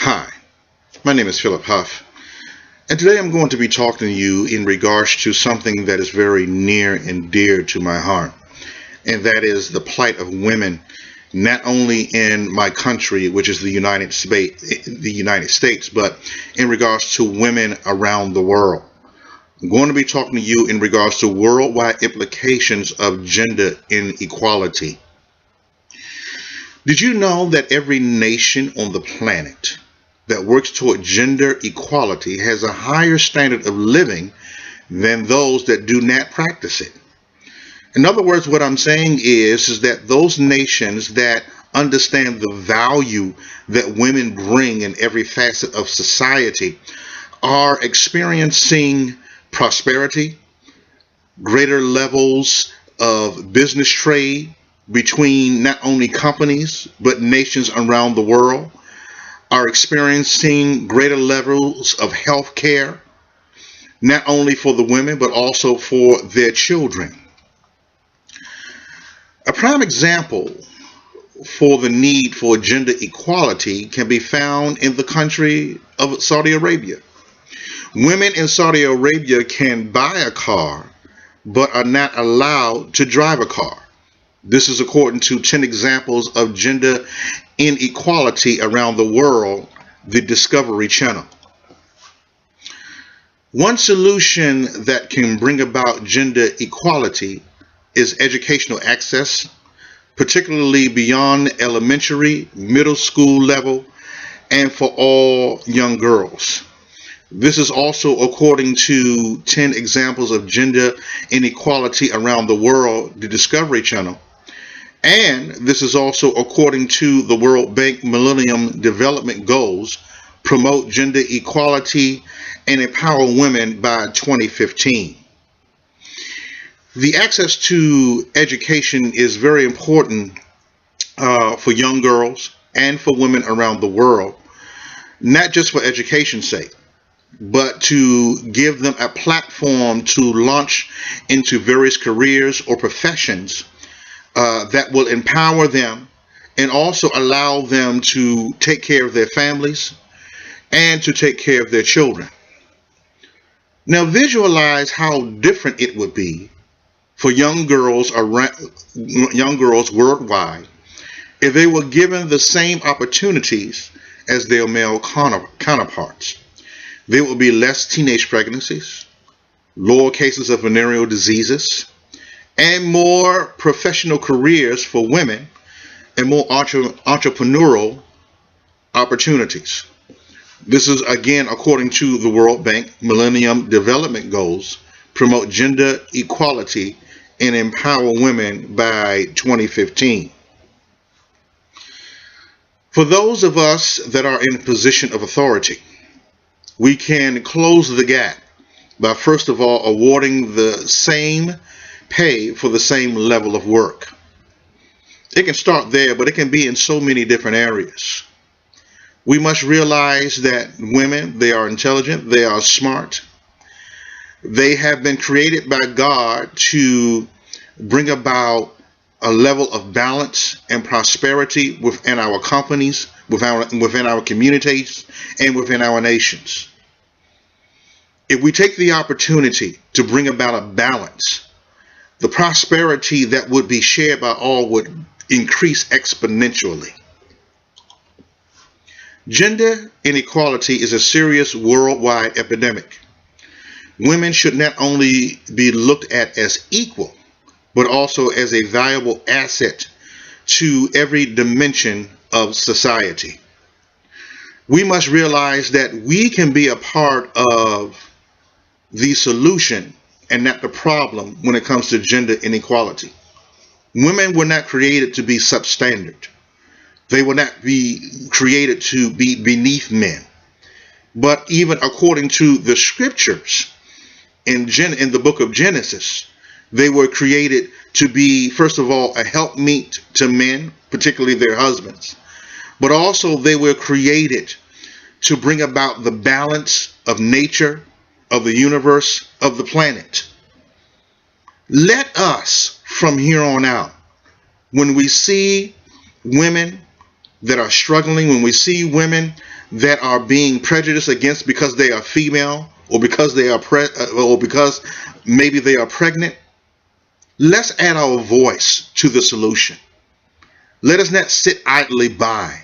Hi, my name is Philip Huff, and today I'm going to be talking to you in regards to something that is very near and dear to my heart, and that is the plight of women, not only in my country, which is the United States, but in regards to women around the world. I'm going to be talking to you in regards to worldwide implications of gender inequality. Did you know that every nation on the planet that works toward gender equality has a higher standard of living than those that do not practice it? In other words, what I'm saying is that those nations that understand the value that women bring in every facet of society are experiencing prosperity, greater levels of business trade between not only companies but nations around the world, are experiencing greater levels of health care, not only for the women but also for their children. A prime example for the need for gender equality can be found in the country of Saudi Arabia. Women in Saudi Arabia can buy a car but are not allowed to drive a car. This is according to 10 examples of gender inequality around the world, the Discovery Channel. One solution that can bring about gender equality is educational access, particularly beyond elementary, middle school level, and for all young girls. This is also according to 10 examples of gender inequality around the world, the Discovery Channel. And this is also according to the World Bank Millennium Development Goals, promote gender equality and empower women by 2015. The access to education is very important for young girls and for women around the world, not just for education's sake, but to give them a platform to launch into various careers or professions that will empower them and also allow them to take care of their families and to take care of their children. Now visualize how different it would be for young girls worldwide if they were given the same opportunities as their male counterparts. There will be less teenage pregnancies, lower cases of venereal diseases, and more professional careers for women and more entrepreneurial opportunities. This is again according to the World Bank Millennium Development Goals, promote gender equality and empower women by 2015. For those of us that are in a position of authority, we can close the gap by first of all awarding the same pay for the same level of work. It can start there, but it can be in so many different areas. We must realize that women, they are intelligent, they are smart. They have been created by God to bring about a level of balance and prosperity within our companies, within our communities, and within our nations. If we take the opportunity to bring about a balance, the prosperity that would be shared by all would increase exponentially. Gender inequality is a serious worldwide epidemic. Women should not only be looked at as equal, but also as a valuable asset to every dimension of society. We must realize that we can be a part of the solution and not the problem when it comes to gender inequality. Women were not created to be substandard. They were not be created to be beneath men. But even according to the scriptures in the book of Genesis, they were created to be, first of all, a helpmeet to men, particularly their husbands. But also they were created to bring about the balance of nature, of the universe, of the planet. Let us, from here on out, when we see women that are struggling, when we see women that are being prejudiced against because they are female, or because they are or because maybe they are pregnant, let's add our voice to the solution. Let us not sit idly by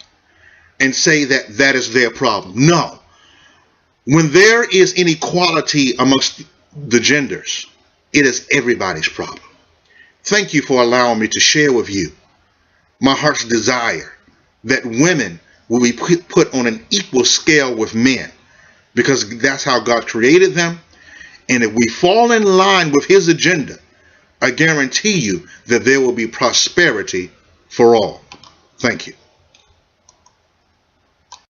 and say that that is their problem. No. When there is inequality amongst the genders, it is everybody's problem. Thank you for allowing me to share with you my heart's desire that women will be put on an equal scale with men, because that's how God created them. And if we fall in line with his agenda, I guarantee you that there will be prosperity for all. Thank you.